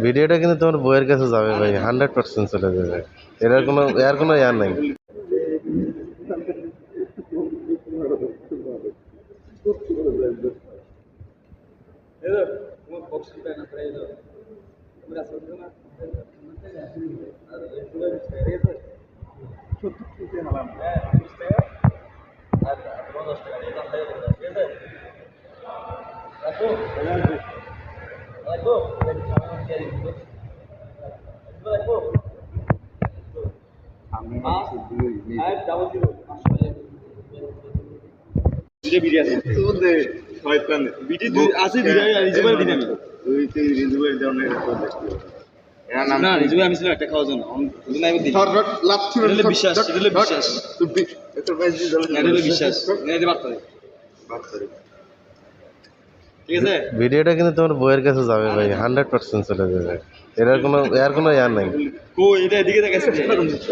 ভিডিওটা কিন্তু তোমার বইয়ের কাছে যাবে ভাই, 100% চলে যাবে। এর কোনো ইয়ার নাই। ভিডিওটা কিন্তু তোমার বইয়ের কাছে যাবে ভাই, 100% চলে যাবে। এর কোনো ইয়ার নাই।